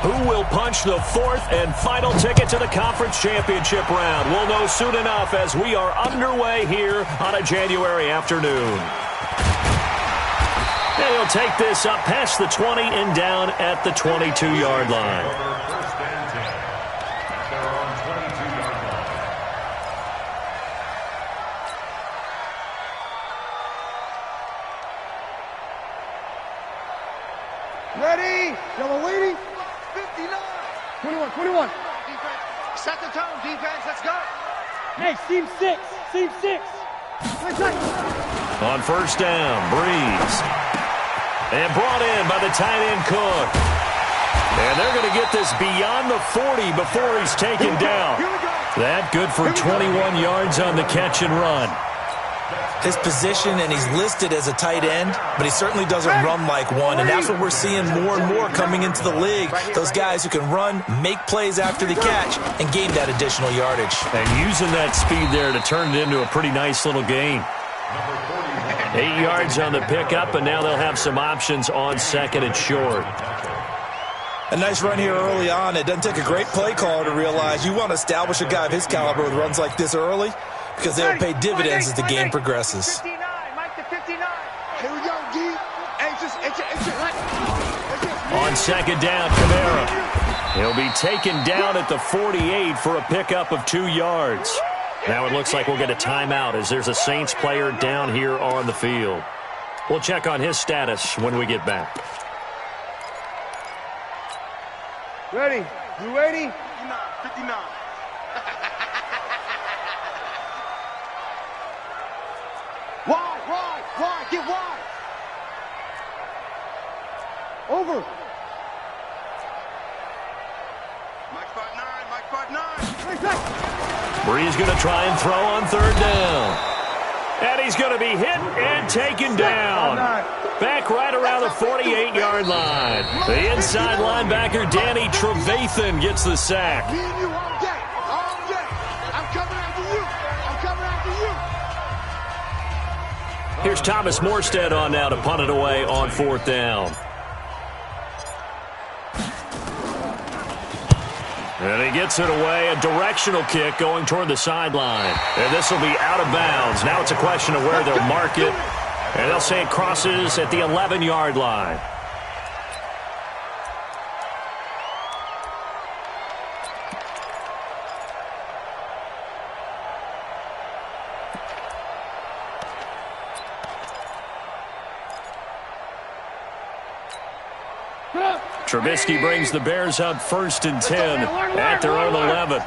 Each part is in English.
Who will punch the fourth and final ticket to the conference championship round? We'll know soon enough as we are underway here on a January afternoon. And he'll take this up past the 20 and down at the 22-yard line. Ready? Y'all waiting? 59. 21. Defense, set the tone, defense. Let's go. Hey, seam six. On first down, Breeze. And brought in by the tight end Cook. And they're going to get this beyond the 40 before he's taken down. That good for 21 yards on the catch and run. His position, and he's listed as a tight end, but he certainly doesn't run like one, and that's what we're seeing more and more coming into the league. Those guys who can run, make plays after the catch, and gain that additional yardage. And using that speed there to turn it into a pretty nice little gain. 8 yards on the pickup, and now they'll have some options on second and short. A nice run here early on. It doesn't take a great play caller to realize you want to establish a guy of his caliber with runs like this early, because they'll pay dividends as the game progresses. 59, Mike to 59. Here we go, D. On second down, Kamara. He'll be taken down at the 48 for a pickup of 2 yards. Now it looks like we'll get a timeout as there's a Saints player down here on the field. We'll check on his status when we get back. Ready? You ready? 59. Wide, get wide. Over. Mike 5'9". Bree's going to try and throw on third down. And he's going to be hit and taken down. Back right around the 48-yard line. The inside linebacker, Danny Trevathan, gets the sack. Me and you all day. I'm coming after you. Here's Thomas Morstead on now to punt it away on fourth down. And he gets it away, a directional kick going toward the sideline. And this will be out of bounds. Now it's a question of where they'll mark it. And they'll say it crosses at the 11-yard line. Trubisky brings the Bears up first and 10 at their own 11.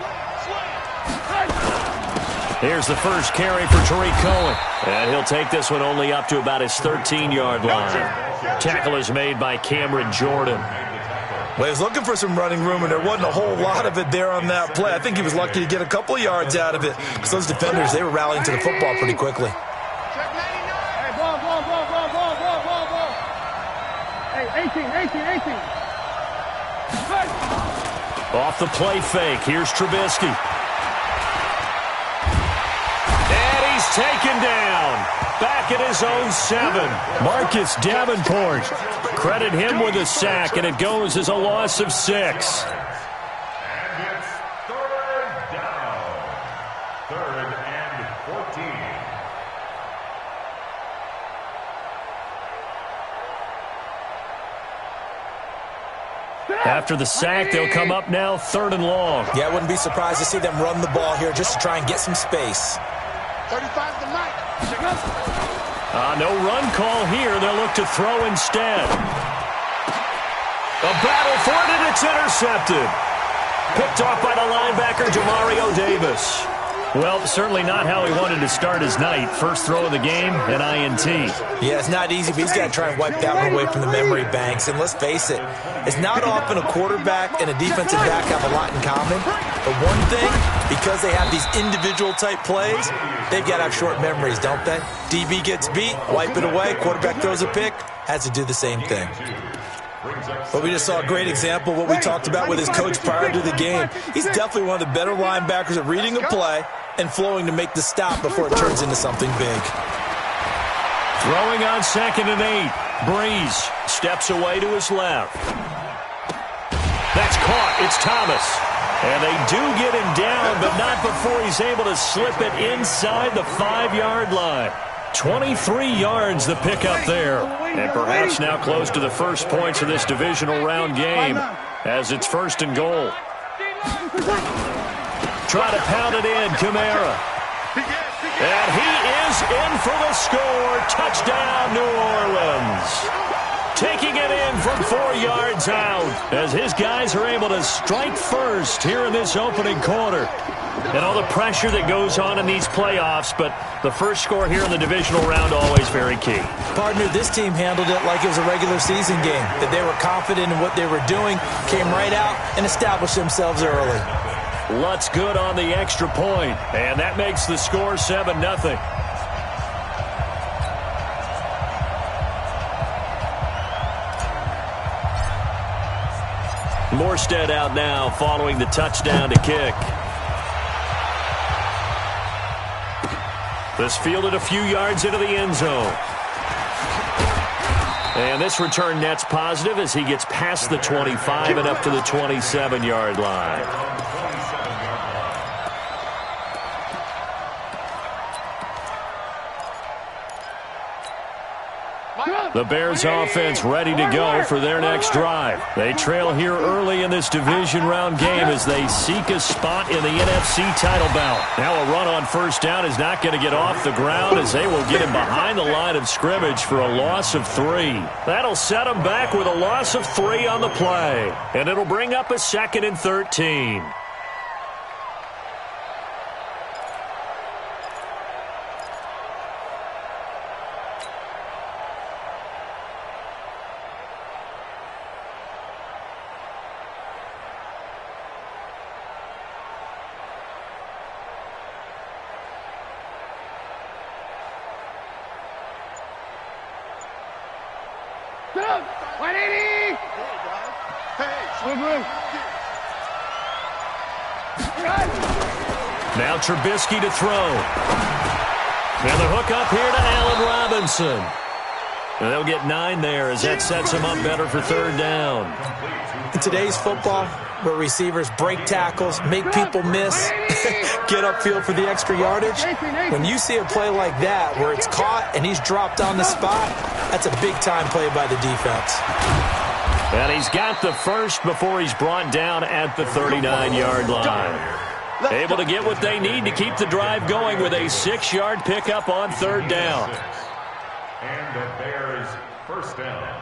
Here's the first carry for Tariq Cohen. And he'll take this one only up to about his 13-yard line. Tackle is made by Cameron Jordan. Well, he was looking for some running room, and there wasn't a whole lot of it there on that play. I think he was lucky to get a couple of yards out of it, because those defenders, they were rallying to the football pretty quickly. Hey, ball. Hey, 18. Off the play fake, here's Trubisky. And he's taken down. Back at his own 7. Marcus Davenport. Credit him with a sack, and it goes as a loss of 6. And it's third down. 3rd and 14. After the sack, they'll come up now 3rd and long. Yeah, I wouldn't be surprised to see them run the ball here just to try and get some space. 35 to Mike. No run call here. They'll look to throw instead. A battle for it, and it's intercepted. Picked off by the linebacker, Demario Davis. Well, certainly not how he wanted to start his night. First throw of the game, an INT. Yeah, it's not easy, but he's got to try and wipe that one away from the memory banks. And let's face it, it's not often a quarterback and a defensive back have a lot in common. But one thing, because they have these individual type plays, they've got to have short memories, don't they? DB gets beat, wipe it away, quarterback throws a pick, has to do the same thing. But we just saw a great example of what we talked about with his coach prior to the game. He's definitely one of the better linebackers at reading a play and flowing to make the stop before it turns into something big. Throwing on 2nd and 8. Breeze steps away to his left. That's caught. It's Thomas. And they do get him down, but not before he's able to slip it inside the 5-yard line. 23 yards the pickup there. And perhaps now close to the first points of this divisional round game as it's 1st and goal. Try to pound it in, Kamara. And he is in for the score. Touchdown, New Orleans. Taking it in from 4 yards out as his guys are able to strike first here in this opening quarter. And all the pressure that goes on in these playoffs, but the first score here in the divisional round always very key. Partner, this team handled it like it was a regular season game, that they were confident in what they were doing, came right out and established themselves early. Lutz good on the extra point, and that makes the score 7-0. Morstead out now following the touchdown to kick. This fielded a few yards into the end zone. And this return net's positive as he gets past the 25 and up to the 27-yard line. The Bears offense ready to go for their next drive. They trail here early in this division round game as they seek a spot in the NFC title bout. Now a run on first down is not going to get off the ground as they will get him behind the line of scrimmage for a loss of 3. That'll set him back with a loss of 3 on the play. And it'll bring up a 2nd and 13. Now Trubisky to throw. And the hook up here to Allen Robinson. And they'll get 9 there as that sets him up better for 3rd down. In today's football, where receivers break tackles, make people miss, get upfield for the extra yardage, when you see a play like that where it's caught and he's dropped on the spot, that's a big-time play by the defense. And he's got the first before he's brought down at the 39-yard line. Able to get what they need to keep the drive going with a 6-yard pickup on 3rd down. And the Bears' first down.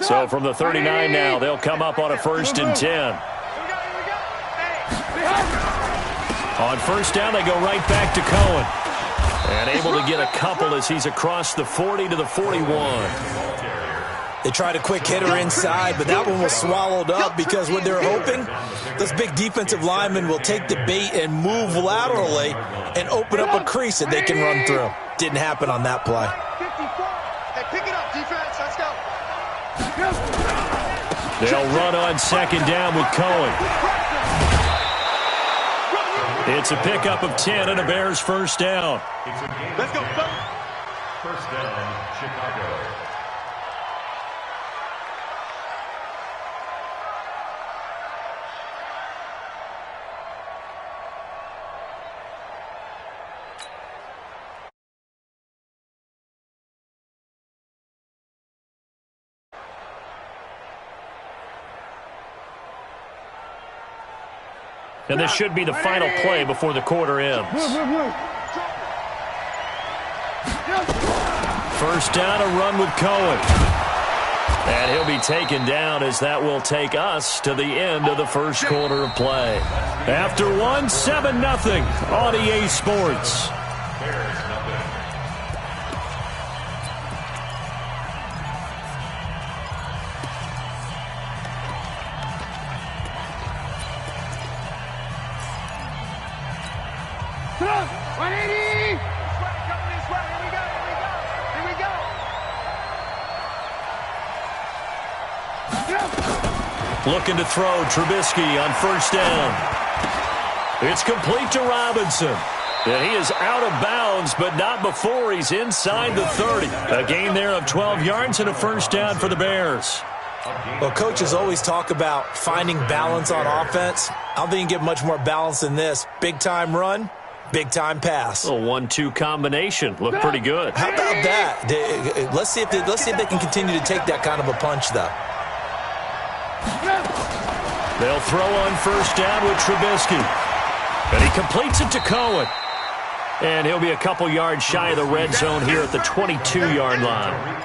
So from the 39 now, they'll come up on a 1st and 10. On 1st down, they go right back to Cohen. And able to get a couple as he's across the 40 to the 41. They tried a quick hitter inside, but that one was swallowed up because what they're hoping, those big defensive linemen will take the bait and move laterally and open up a crease that they can run through. Didn't happen on that play. Hey, pick it up, defense. Let's go. They'll run on 2nd down with Cohen. It's a pickup of 10 and a Bears 1st down. Let's go. 1st down, Chicago. And this should be the final play before the quarter ends. 1st down, a run with Cohen. And he'll be taken down as that will take us to the end of the first quarter of play. After 7-0 on EA Sports. Looking to throw. Trubisky on first down. It's complete to Robinson. And he is out of bounds, but not before he's inside the 30. A gain there of 12 yards and a first down for the Bears. Well, coaches always talk about finding balance on offense. I don't think you can get much more balance than this. Big-time run, big-time pass. A 1-2 combination. Looked pretty good. How about that? Let's see if they can continue to take that kind of a punch, though. They'll throw on first down with Trubisky. And he completes it to Cohen. And he'll be a couple yards shy of the red zone here at the 22-yard line.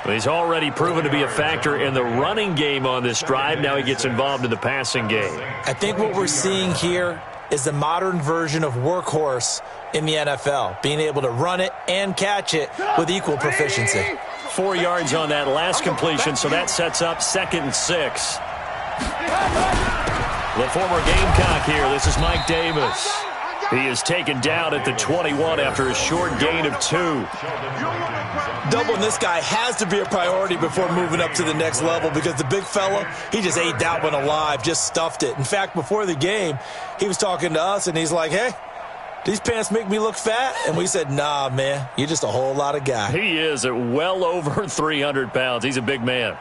He's already proven to be a factor in the running game on this drive. Now he gets involved in the passing game. I think what we're seeing here is the modern version of workhorse in the NFL, being able to run it and catch it with equal proficiency. 4 yards on that last completion, so that sets up 2nd and 6. The former Gamecock here. This is Mike Davis. He is taken down at the 21 after a short gain of 2. Doubling this guy has to be a priority before moving up to the next level because the big fella, he just ate that one alive, just stuffed it. In fact, before the game, he was talking to us, and he's like, hey, these pants make me look fat? And we said, nah, man, you're just a whole lot of guy. He is at well over 300 pounds. He's a big man.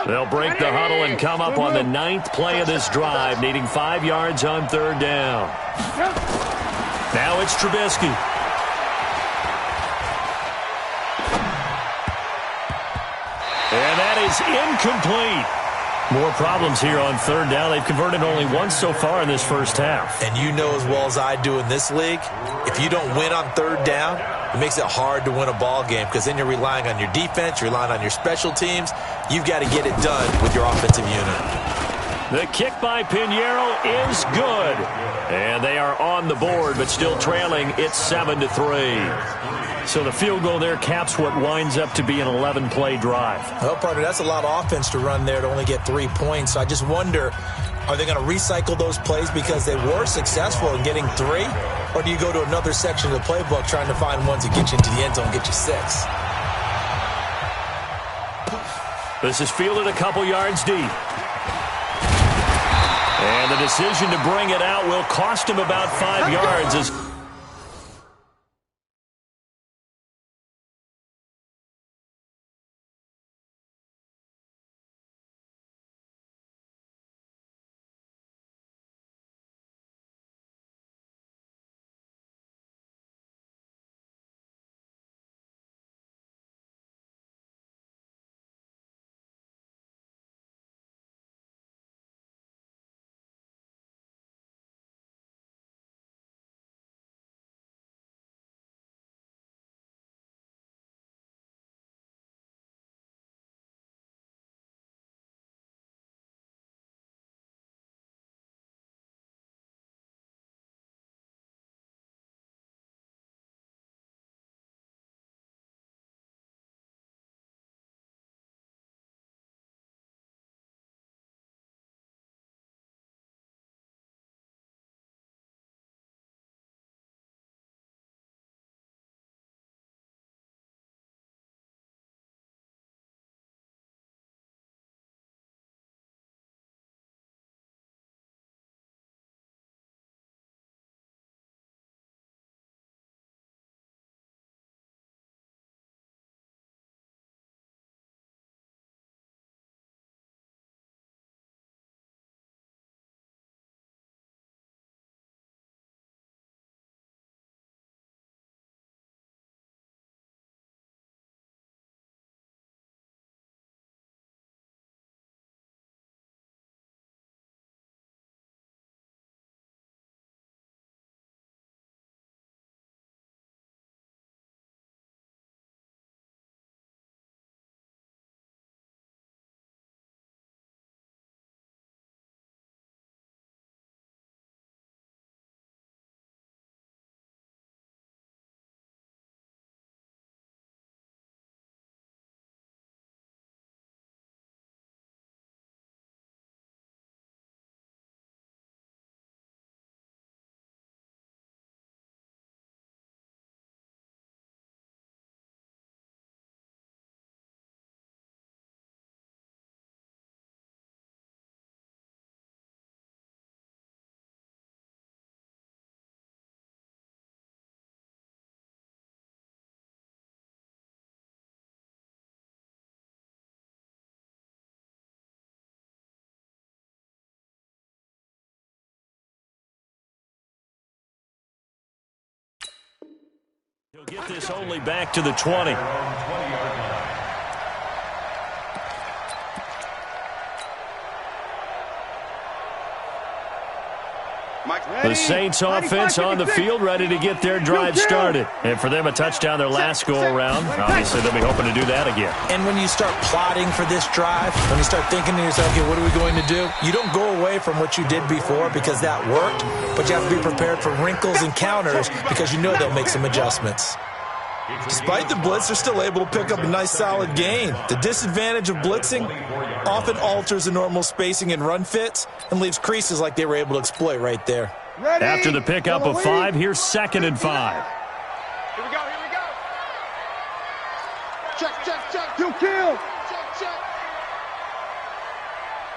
They'll break the huddle and come up on the 9th play of this drive, needing 5 yards on 3rd down. Now it's Trubisky. And that is incomplete. More problems here on 3rd down. They've converted only once so far in this first half. And you know as well as I do in this league, if you don't win on 3rd down, it makes it hard to win a ball game because then you're relying on your defense, you're relying on your special teams. You've got to get it done with your offensive unit. The kick by Pinheiro is good. And they are on the board, but still trailing. It's 7-3. So the field goal there caps what winds up to be an 11-play drive. Well, partner, that's a lot of offense to run there to only get 3 points. So I just wonder, are they going to recycle those plays because they were successful in getting 3? Or do you go to another section of the playbook trying to find ones that get you into the end zone and get you 6? This is fielded a couple yards deep. And the decision to bring it out will cost him about 5 yards as He'll get this only back to the 20. The Saints offense on the field, ready to get their drive started. And for them, a touchdown their last go-around. Obviously, they'll be hoping to do that again. And when you start plotting for this drive, when you start thinking to yourself, okay, what are we going to do? You don't go away from what you did before because that worked, but you have to be prepared for wrinkles and counters because you know they'll make some adjustments. Despite the blitz, they're still able to pick up a nice solid gain. The disadvantage of blitzing often alters the normal spacing and run fits and leaves creases like they were able to exploit right there. Ready. After the pickup of 5, here's 2nd and 5. Here we go, here we go. Check, check, check. 2 kill. Check, check.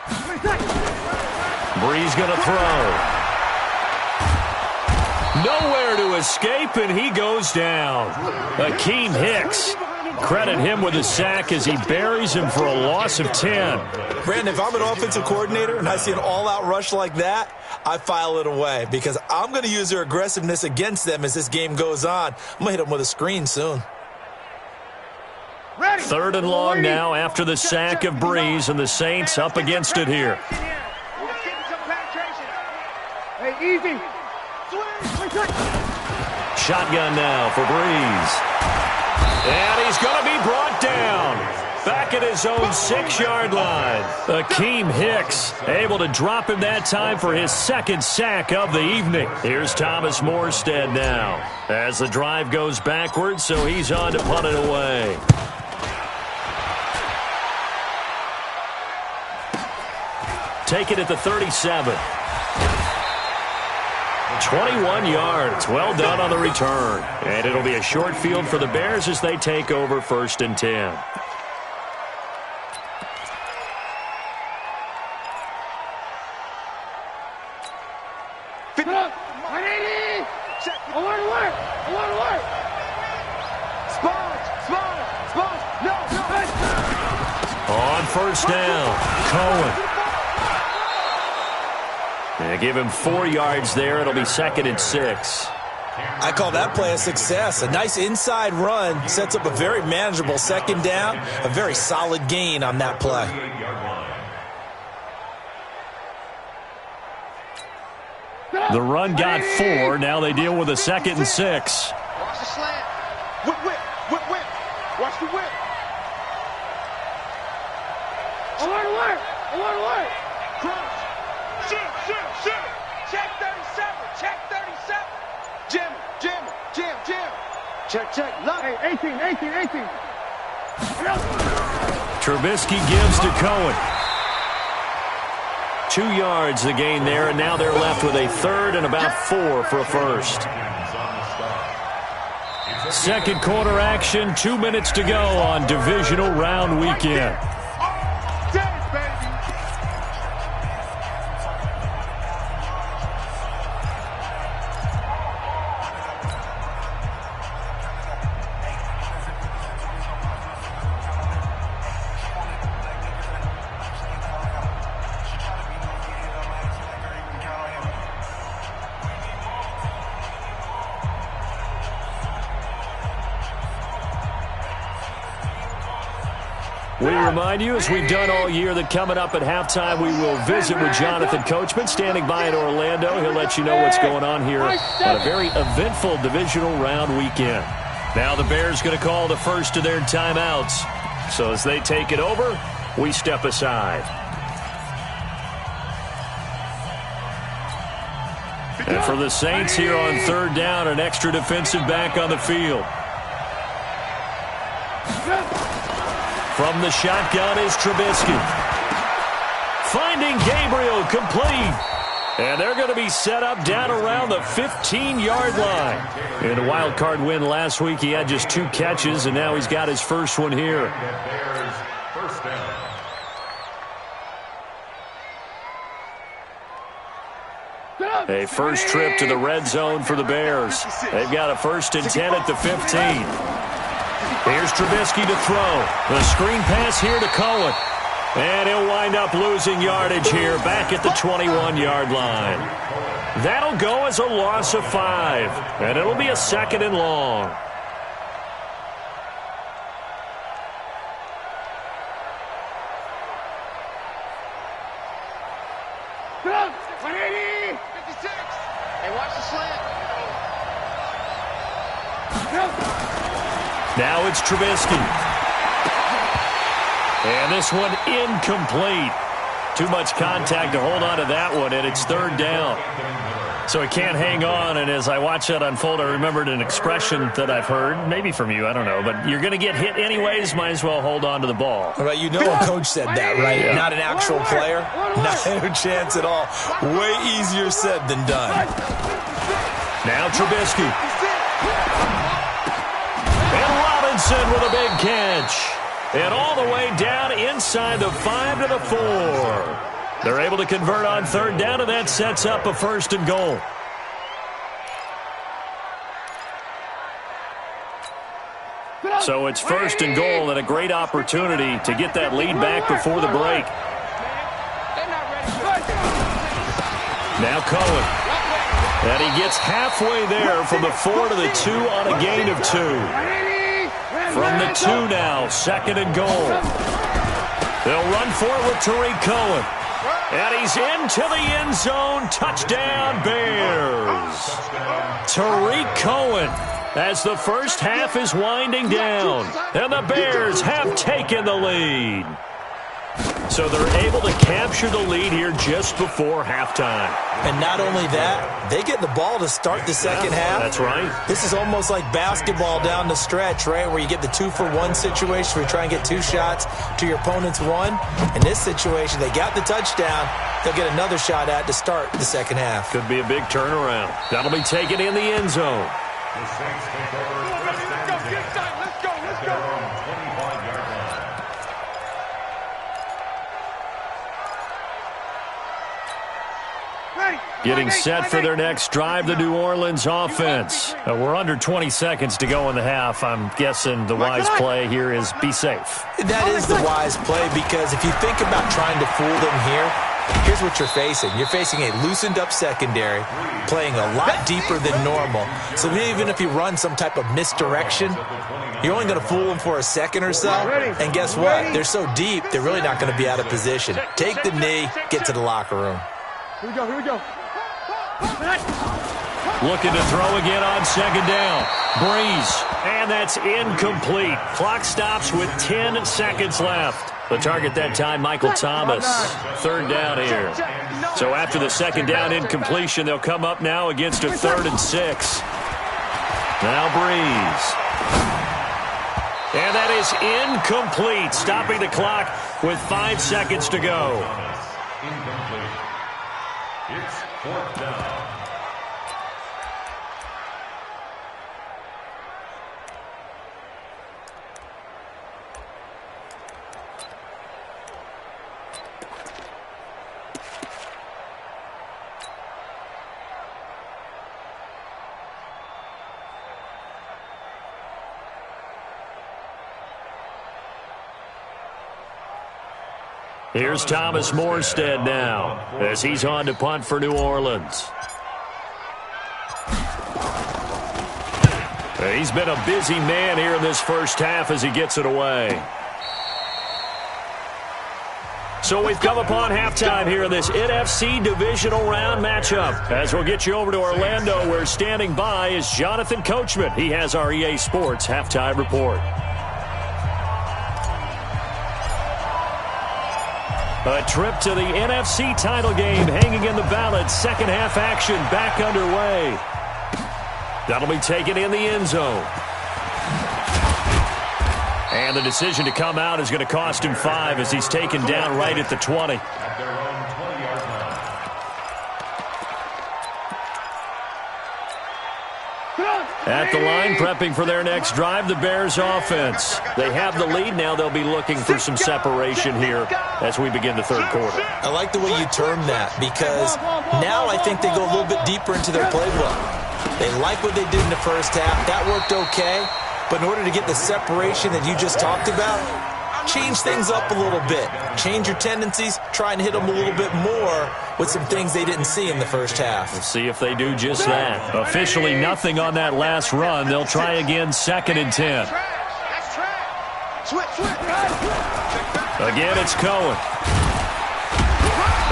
3 seconds. Breeze going to throw. Nowhere to escape, and he goes down. Akeem Hicks. Credit him with a sack as he buries him for a loss of 10. Brandon, if I'm an offensive coordinator and I see an all-out rush like that, I file it away because I'm going to use their aggressiveness against them as this game goes on. I'm going to hit them with a screen soon. Ready. 3rd and long now after the sack of Breeze, and the Saints up against it here. Hey, easy. Shotgun now for Breeze. And he's going to be brought down. Back at his own 6-yard line. Akeem Hicks able to drop him that time for his 2nd sack of the evening. Here's Thomas Morstead now as the drive goes backwards, so he's on to punt it away. Take it at the 37. 21 yards. Well done on the return. And it'll be a short field for the Bears as they take over 1st and 10. Fit up. 180. Alert. Alert. Sponge. No. On 1st down, Cohen. They give him 4 yards there. It'll be 2nd and 6. I call that play a success. A nice inside run sets up a very manageable 2nd down, a very solid gain on that play. The run got 4. Now they deal with a 2nd and 6. Watch the slant. Whip. Watch the whip. Alert. Cross. Shoot. Check 37. Jam. Check. Lock. Hey, 18. Trubisky gives to Cohen. 2 yards the gain there, and now they're left with a 3rd and about 4 for a 1st. 2nd quarter action, 2 minutes to go on divisional round weekend. We remind you, as we've done all year, that coming up at halftime, we will visit with Jonathan Coachman, standing by in Orlando. He'll let you know what's going on here on a very eventful divisional round weekend. Now the Bears going to call the first of their timeouts. So as they take it over, we step aside. And for the Saints here on 3rd down, an extra defensive back on the field. From the shotgun is Trubisky. Finding Gabriel, complete. And they're going to be set up down around the 15-yard line. In a wild card win last week, he had just 2 catches, and now he's got his first one here. A first trip to the red zone for the Bears. They've got a 1st and 10 at the 15. Here's Trubisky to throw. The screen pass here to Cohen. And he'll wind up losing yardage here back at the 21-yard line. That'll go as a loss of 5. And it'll be a 2nd and long. 180. 56. Hey, watch the slant. Now it's Trubisky. And this one incomplete. Too much contact to hold on to that one, and it's third down. So he can't hang on, and as I watch that unfold, I remembered an expression that I've heard, maybe from you, I don't know, but you're going to get hit anyways, might as well hold on to the ball. Well, you know a coach said that, right? Yeah. Not an actual player. Not a chance at all. Way easier said than done. Now Trubisky. And Robinson with a big catch. And all the way down inside the 5 to the 4. They're able to convert on third down, and that sets up a 1st and goal. So it's 1st and goal, and a great opportunity to get that lead back before the break. Now Cohen. And he gets halfway there from the 4 to the 2 on a gain of 2. From the 2 now, 2nd and goal. They'll run for it with Tariq Cohen. And he's into the end zone. Touchdown, Bears. Tariq Cohen as the first half is winding down. And the Bears have taken the lead. So they're able to capture the lead here just before halftime. And not only that, they get the ball to start the second half. That's right. This is almost like basketball down the stretch, right, where you get the 2-for-1 situation where you try and get 2 shots to your opponent's 1. In this situation, they got the touchdown. They'll get another shot at to start the second half. Could be a big turnaround. That'll be taken in the end zone. The Saints take over first and 10. Let's go. Their own 25-yard line. Getting set for their next drive, the New Orleans offense. We're under 20 seconds to go in the half. I'm guessing the wise play here is be safe. That is the wise play, because if you think about trying to fool them here, here's what you're facing. You're facing a loosened-up secondary, playing a lot deeper than normal. So even if you run some type of misdirection, you're only going to fool them for a second or so. And guess what? They're so deep, they're really not going to be out of position. Take the knee, get to the locker room. Here we go. Looking to throw again on 2nd down. Breeze. And that's incomplete. Clock stops with 10 seconds left. The target that time, Michael Thomas. 3rd down here. So after the 2nd down incompletion, they'll come up now against a 3rd and 6. Now Breeze. And that is incomplete. Stopping the clock with 5 seconds to go. Incomplete. It's 4th down. Here's Thomas Morstead now as he's on to punt for New Orleans. He's been a busy man here in this first half as he gets it away. So we've come upon halftime here in this NFC divisional round matchup. As we'll get you over to Orlando, where standing by is Jonathan Coachman. He has our EA Sports halftime report. A trip to the NFC title game hanging in the balance. Second half action back underway. That'll be taken in the end zone. And the decision to come out is going to cost him 5 as he's taken down right at the 20. At their own 20-yard line. At the line, prepping for their next drive, the Bears offense. They have the lead. Now they'll be looking for some separation here as we begin the third quarter. I like the way you term that, because now I think they go a little bit deeper into their playbook. They like what they did in the first half. That worked okay. But in order to get the separation that you just talked about, change things up a little bit. Change your tendencies. Try and hit them a little bit more with some things they didn't see in the first half. We'll see if they do just that. Officially nothing on that last run. They'll try again, 2nd and 10. Again, it's Cohen.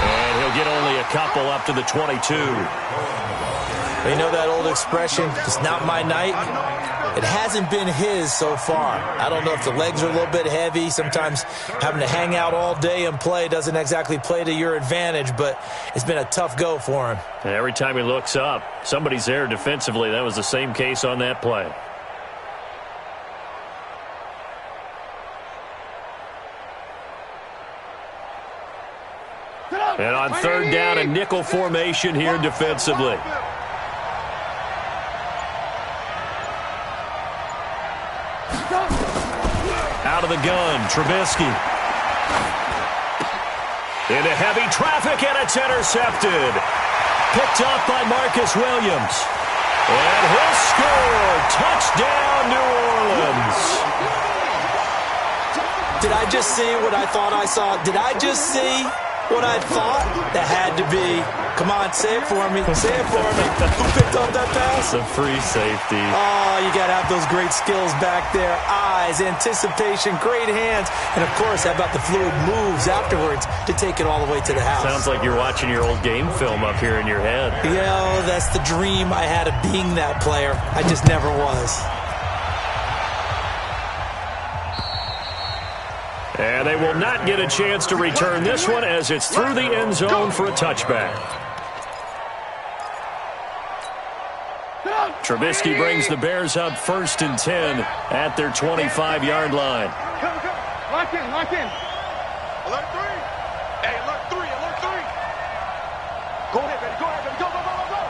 And he'll get only a couple up to the 22. You know that old expression, it's not my night? It hasn't been his so far. I don't know if the legs are a little bit heavy. Sometimes having to hang out all day and play doesn't exactly play to your advantage, but it's been a tough go for him. And every time he looks up, somebody's there defensively. That was the same case on that play. And on third down, a nickel formation here defensively. Out of the gun, Trubisky. Into heavy traffic, and it's intercepted. Picked up by Marcus Williams. And he'll score. Touchdown, New Orleans. Did I just see what I thought I saw? Did I just see what I thought? That had to be. Come on, say it for me. Say it for me. Who picked up that pass? The free safety. Oh, you got to have those great skills back there. Eyes, anticipation, great hands. And, of course, how about the fluid moves afterwards to take it all the way to the house? Sounds like you're watching your old game film up here in your head. Yeah, that's the dream I had of being that player. I just never was. And they will not get a chance to return this one as it's through the end zone for a touchback. Trubisky brings the Bears up 1st and 10 at their 25-yard line. Lock in, lock in. Alert 3. Hey, alert 3, alert 3. Go ahead, baby, go ahead, baby. Go, go, go, go, go.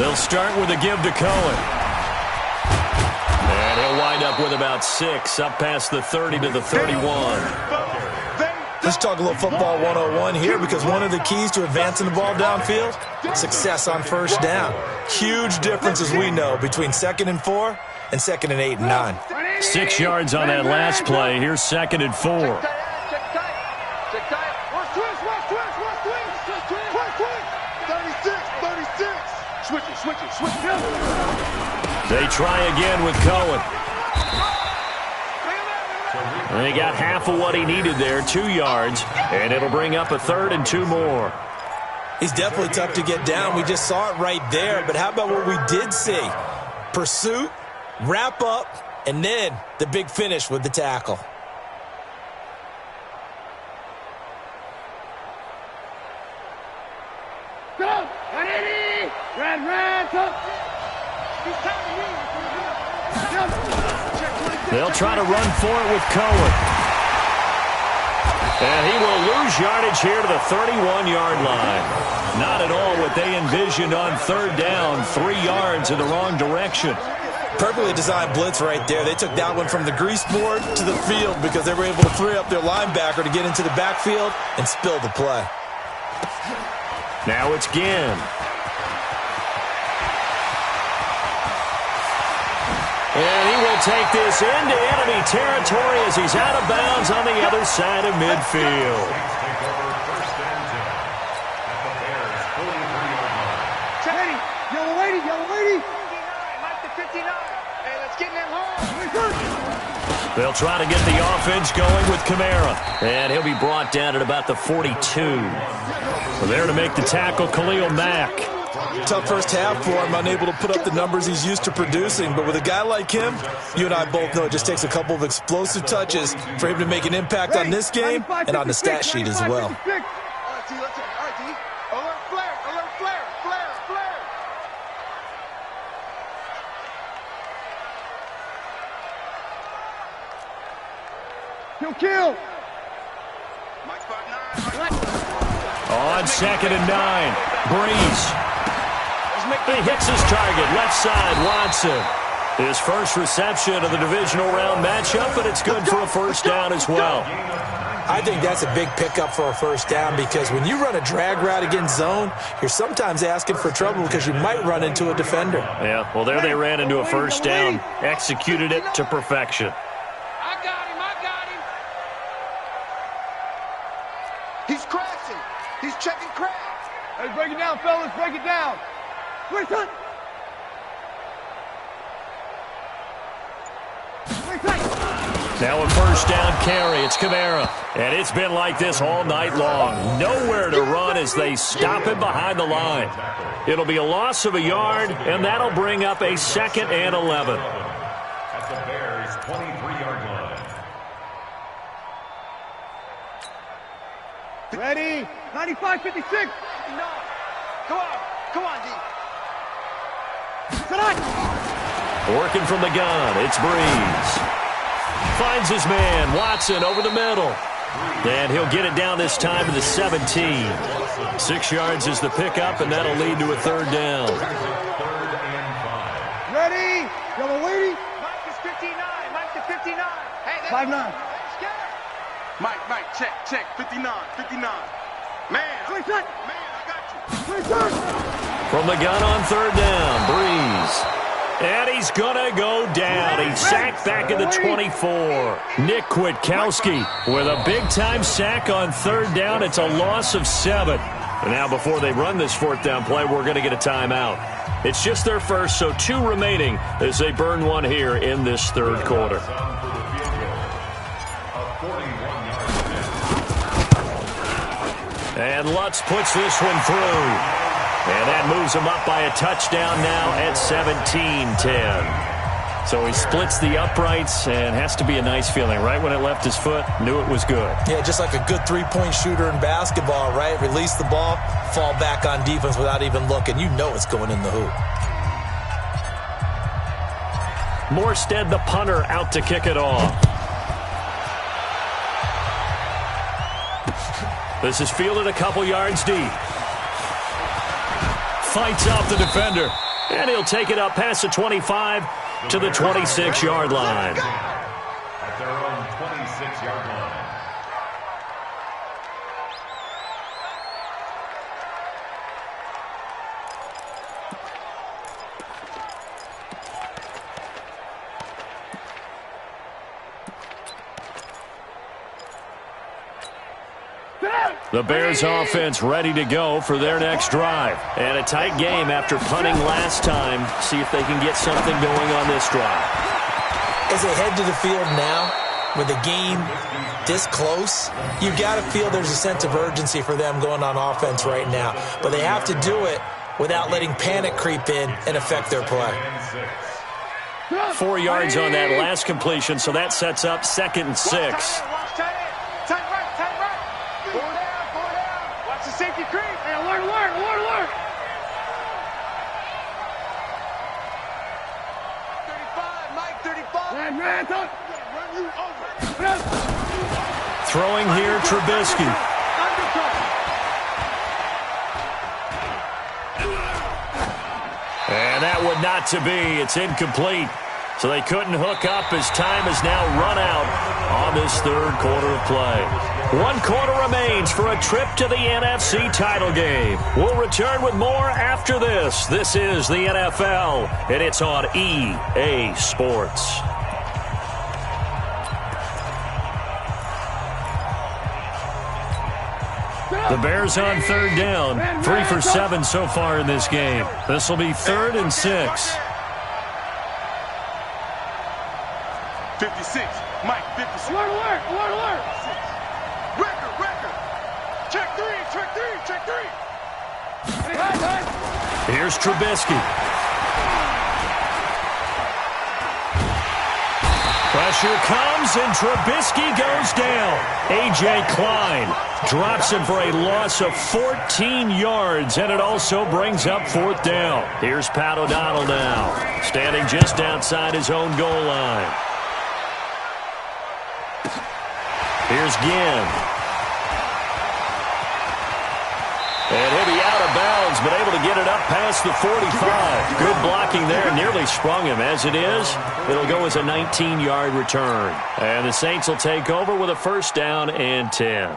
They'll start with a give to Cohen. And he'll wind up with about 6, up past the 30 to the 31. Let's talk a little football 101 here, because one of the keys to advancing the ball downfield, success on first down. Huge difference, as we know, between 2nd and 4 and 2nd and 8 and 9. 6 yards on that last play. Here's 2nd and 4. Check tight. Check tight. Watch twist, watch twist, watch twist. Watch twist. 36, 36. Switch it, switch it, switch it. They try again with Cohen. And he got half of what he needed there, 2 yards, and it'll bring up a 3rd and 2 more. He's definitely tough to get down. We just saw it right there, but how about what we did see? Pursuit, wrap up, and then the big finish with the tackle. Go! Ready! Red, go! They'll try to run for it with Cohen. And he will lose yardage here to the 31-yard line. Not at all what they envisioned on third down. 3 yards in the wrong direction. Perfectly designed blitz right there. They took that one from the grease board to the field because they were able to free up their linebacker to get into the backfield and spill the play. Now it's Ginn. And he will take this into enemy territory as he's out of bounds on the other side of midfield. Ready! Yellow lady, yellow lady! 59, Mike to 59. Hey, let's get in that hole. They'll try to get the offense going with Kamara. And he'll be brought down at about the 42. So there to make the tackle, Khalil Mack. Tough first half for him, unable to put up the numbers he's used to producing. But with a guy like him, you and I both know it just takes a couple of explosive touches for him to make an impact on this game and on the stat sheet as well. All right, T, let's all right, T. Alert flare, alert flare, flare, flare. Kill! Mike spot 9. On 2nd and 9, Breeze. He hits his target, left side, Watson. His first reception of the divisional round matchup, but it's good for a first down as well. I think that's a big pickup for a first down, because when you run a drag route against zone, you're sometimes asking for trouble because you might run into a defender. Yeah, well, there they ran into a first down, executed it to perfection. I got him, I got him. He's crashing. He's checking crash. Let's break it down, fellas, break it down. Where's it? Where's it? Now a first down carry. It's Kamara. And it's been like this all night long. Nowhere to run as they stop him behind the line. It'll be a loss of a yard, and that'll bring up a 2nd and 11. At the Bears' 23-yard line. Ready? 95-56. No. Come on, D. Working from the gun, it's Breeze. Finds his man, Watson, over the middle. And he'll get it down this time to the 17. 6 yards is the pickup, and that'll lead to a 3rd down. Ready? Y'all waiting? Mike is 59. Mike is 59. Hey, 5-9. Mike, check. 59. Man, I got you. From the gun on 3rd down, Breeze. And he's going to go down. He's sacked back at the 24. Nick Kwiatkowski with a big-time sack on 3rd down. It's a loss of 7. And now before they run this 4th down play, we're going to get a timeout. It's just their first, so 2 remaining as they burn one here in this 3rd quarter. And Lutz puts this one through. And that moves him up by a touchdown now at 17-10. So he splits the uprights and has to be a nice feeling. Right when it left his foot, knew it was good. Yeah, just like a good 3-point shooter in basketball, right? Release the ball, fall back on defense without even looking. You know it's going in the hoop. Morstead, the punter, out to kick it off. This is fielded a couple yards deep. Fights off the defender. And he'll take it up past the 25 to the 26-yard line. At their own 26-yard line. The Bears offense ready to go for their next drive. And a tight game after punting last time. See if they can get something going on this drive. As they head to the field now, with the game this close, you've got to feel there's a sense of urgency for them going on offense right now. But they have to do it without letting panic creep in and affect their play. 4 yards on that last completion, so that sets up 2nd and 6. Safety creep. Hey, alert. 35, Mike, 35. Man, run you over. Throwing here, Trubisky. And that would not to be. It's incomplete. So they couldn't hook up as time has now run out on this 3rd quarter of play. 1 quarter remains for a trip to the NFC title game. We'll return with more after this. This is the NFL, and it's on EA Sports. The Bears on 3rd down. 3 for 7 so far in this game. This will be 3rd and 6. 56. Mike, 56. Alert. Record. Check three. Here's Trubisky. Pressure comes, and Trubisky goes down. A.J. Klein drops him for a loss of 14 yards, and it also brings up 4th down. Here's Pat O'Donnell now, standing just outside his own goal line. Here's Ginn. And he'll be out of bounds, but able to get it up past the 45. Good blocking there, nearly sprung him. As it is, it'll go as a 19-yard return. And the Saints will take over with a 1st down and 10.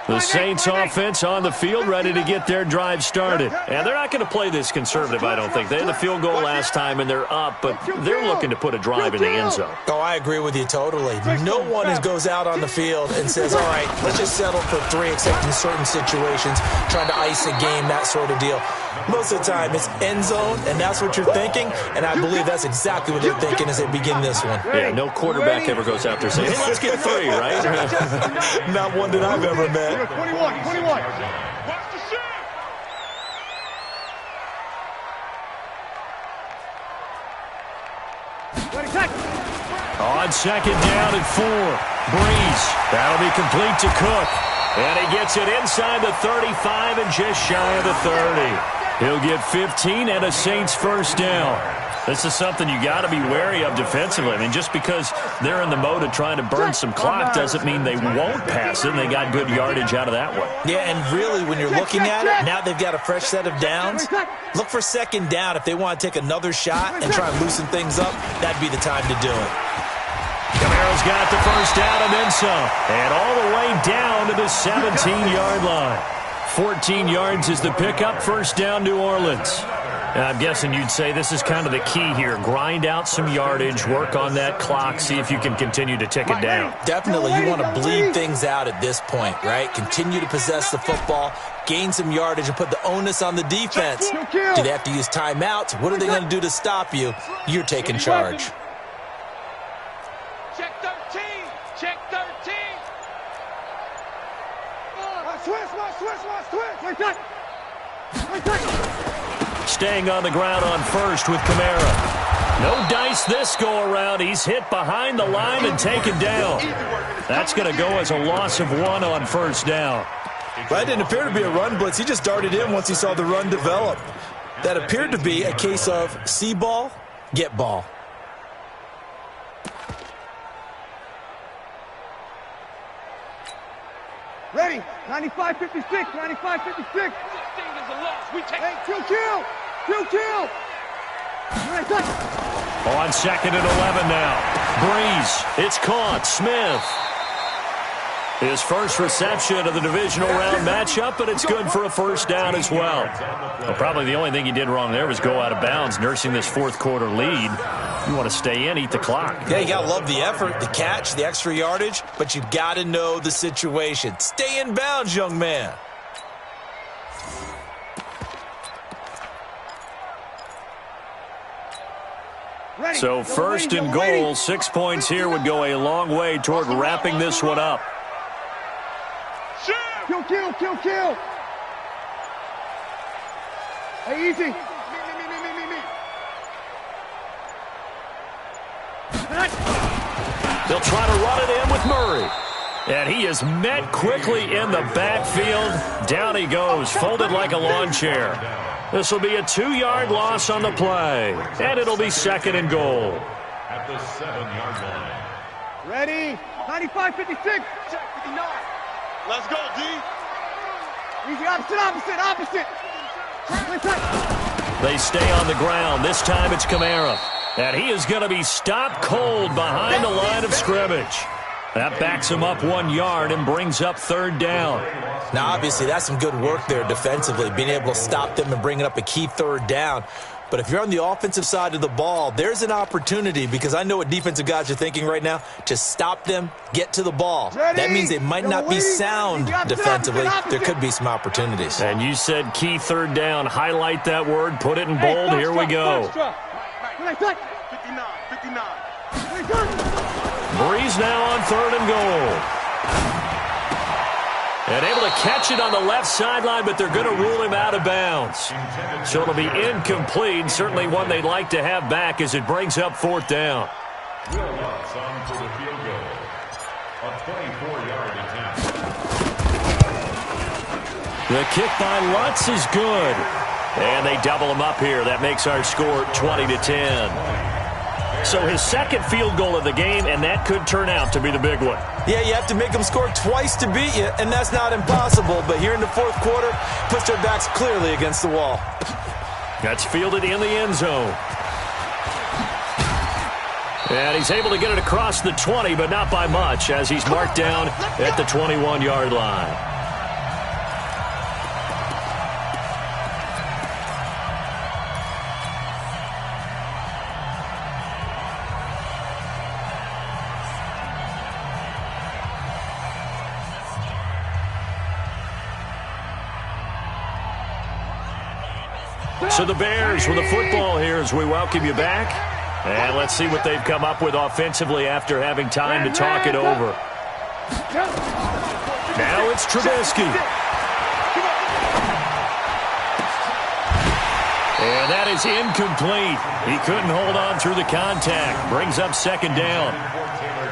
The Saints offense on the field ready to get their drive started. And they're not going to play this conservative, I don't think. They had the field goal last time, and they're up, but they're looking to put a drive in the end zone. Oh, I agree with you totally. No one goes out on the field and says, all right, let's just settle for 3, except in certain situations, trying to ice a game, that sort of deal. Most of the time, it's end zone, and that's what you're thinking, and I believe that's exactly what they're thinking as they begin this one. Yeah, no quarterback ever goes out there saying, hey, let's get 3, right? Not one that I've ever met. 21. Watch the shot. On second down and 4, Breeze. That'll be complete to Cook. And he gets it inside the 35 and just shy of the 30. He'll get 15 and a Saints first down. This is something you got to be wary of defensively. I mean, just because they're in the mode of trying to burn some clock doesn't mean they won't pass it. And they got good yardage out of that one. Yeah, and really, when you're looking at it, now they've got a fresh set of downs. Look for second down if they want to take another shot and try and loosen things up. That'd be the time to do it. Camaro's got the first down and then some. And all the way down to the 17-yard line. 14 yards is the pickup. First down, New Orleans. And I'm guessing you'd say this is kind of the key here. Grind out some yardage, work on that clock, see if you can continue to tick it down. Definitely, you want to bleed things out at this point, right? Continue to possess the football, gain some yardage, and put the onus on the defense. Do they have to use timeouts? What are they going to do to stop you? You're taking charge. Check 13. Check 13. Staying on the ground on first with Kamara. No dice this go-around. He's hit behind the line and taken down. That's going to go as a loss of 1 on first down. That didn't appear to be a run blitz. He just darted in once he saw the run develop. That appeared to be a case of see ball, get ball. Ready. 95-56. 95-56. This thing is a loss. We take Hey, kill. On second and 11 now. Breeze. It's caught. Smith. His first reception of the divisional round matchup, but it's good for a first down as well. Probably the only thing he did wrong there was go out of bounds, nursing this fourth quarter lead. You want to stay in, eat the clock. Yeah, you got to love the effort, the catch, the extra yardage, but you got to know the situation. Stay in bounds, young man. So first and goal, 6 points here would go a long way toward wrapping this one up. Kill. Hey, easy. Me. They'll try to run it in with Murray. And he is met quickly in the backfield. Down he goes, folded like a lawn chair. This will be a 2-yard loss on the play. And it'll be second and goal. At the 7-yard line. Ready. 95-56. check 59. Let's go, D. Easy. Opposite. They stay on the ground. This time it's Kamara. And he is going to be stopped cold behind the line of scrimmage. That backs him up 1 yard and brings up third down. Now, obviously, that's some good work there defensively, being able to stop them and bringing up a key third down. But if you're on the offensive side of the ball, there's an opportunity, because I know what defensive guys are thinking right now, to stop them, get to the ball. That means they might not be sound defensively. There could be some opportunities. And you said key third down. Highlight that word. Put it in bold. Here we go. 59. Breeze now on third and goal. And able to catch it on the left sideline, but they're going to rule him out of bounds. So it'll be incomplete. Certainly one they'd like to have back as it brings up fourth down. Will Lutz on for the field goal. A 24-yard attempt. The kick by Lutz is good. And they double him up here. That makes our score 20-10. So his second field goal of the game, and that could turn out to be the big one. Yeah, you have to make them score twice to beat you, and that's not impossible. But here in the fourth quarter, puts their backs clearly against the wall. That's fielded in the end zone. And he's able to get it across the 20, but not by much, as he's marked down at the 21-yard line. So the Bears with the football here as we welcome you back. And let's see what they've come up with offensively after having time to talk it over. Now it's Trubisky. And that is incomplete. He couldn't hold on through the contact. Brings up second down.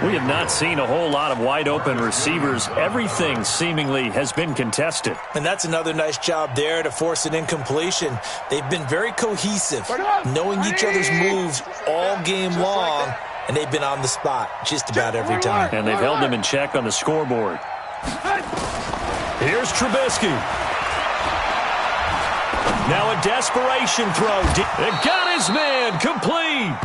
We have not seen a whole lot of wide-open receivers. Everything seemingly has been contested. And that's another nice job there to force an incompletion. They've been very cohesive, knowing each other's moves all game long, and they've been on the spot just about every time. And they've held him in check on the scoreboard. Here's Trubisky. Now a desperation throw. It got his man complete.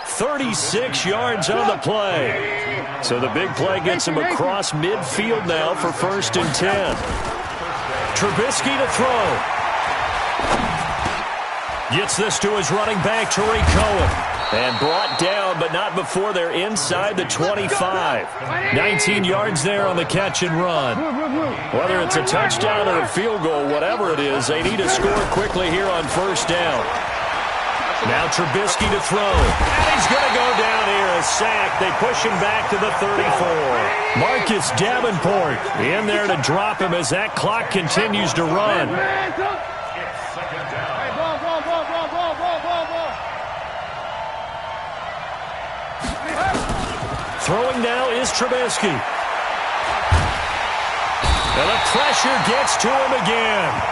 36 yards on the play. So the big play gets him across midfield now for 1st and 10. Trubisky to throw. Gets this to his running back, Tariq Cohen. And brought down, but not before they're inside the 25. 19 yards there on the catch and run. Whether it's a touchdown or a field goal, whatever it is, they need to score quickly here on 1st down. Now Trubisky to throw. And he's going to go down here, a sack. They push him back to the 34. Marcus Davenport in there to drop him as that clock continues to run. Throwing now is Trubisky. And the pressure gets to him again.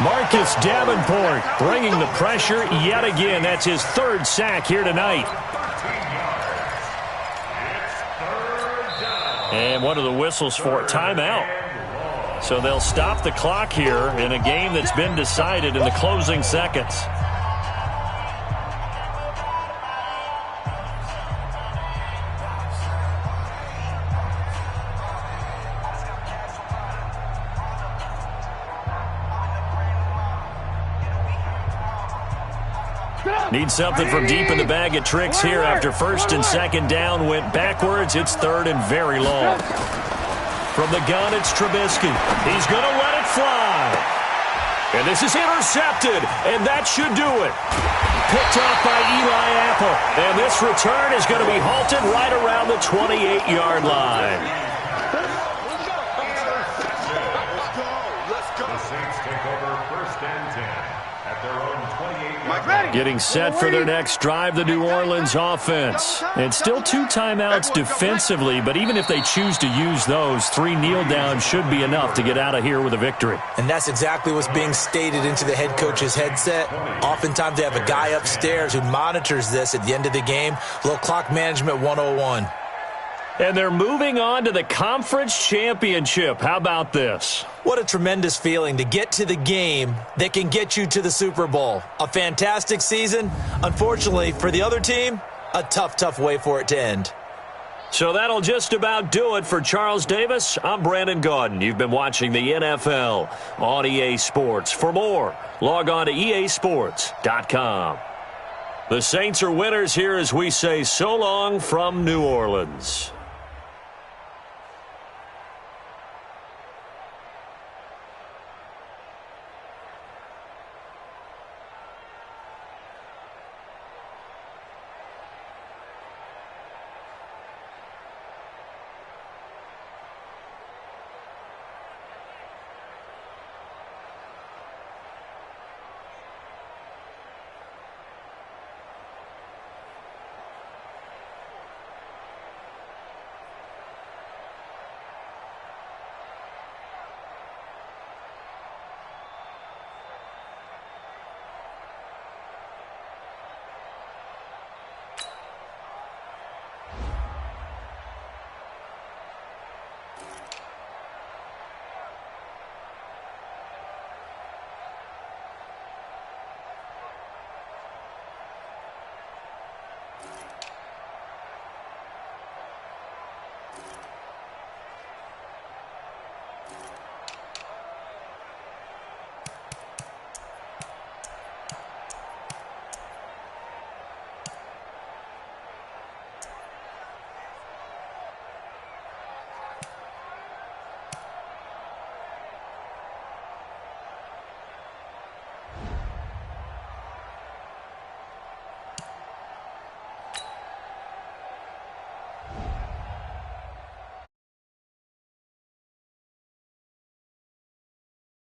Marcus Davenport bringing the pressure yet again. That's his 3rd sack here tonight. And what are the whistles for? Timeout. So they'll stop the clock here in a game that's been decided in the closing seconds. Need something from deep in the bag of tricks here after 1st and 2nd down went backwards. It's 3rd and very long. From the gun, it's Trubisky. He's going to let it fly. And this is intercepted, and that should do it. Picked off by Eli Apple. And this return is going to be halted right around the 28-yard line. The Saints take over 1st and 10 at their own 28-yard line. Getting set for their next drive, the New Orleans offense. And still 2 timeouts defensively, but even if they choose to use those, 3 kneel downs should be enough to get out of here with a victory. And that's exactly what's being stated into the head coach's headset. Oftentimes they have a guy upstairs who monitors this at the end of the game. A little clock management 101. And they're moving on to the conference championship. How about this? What a tremendous feeling to get to the game that can get you to the Super Bowl. A fantastic season. Unfortunately, for the other team, a tough, tough way for it to end. So that'll just about do it for Charles Davis. I'm Brandon Gaudin. You've been watching the NFL on EA Sports. For more, log on to easports.com. The Saints are winners here as we say so long from New Orleans.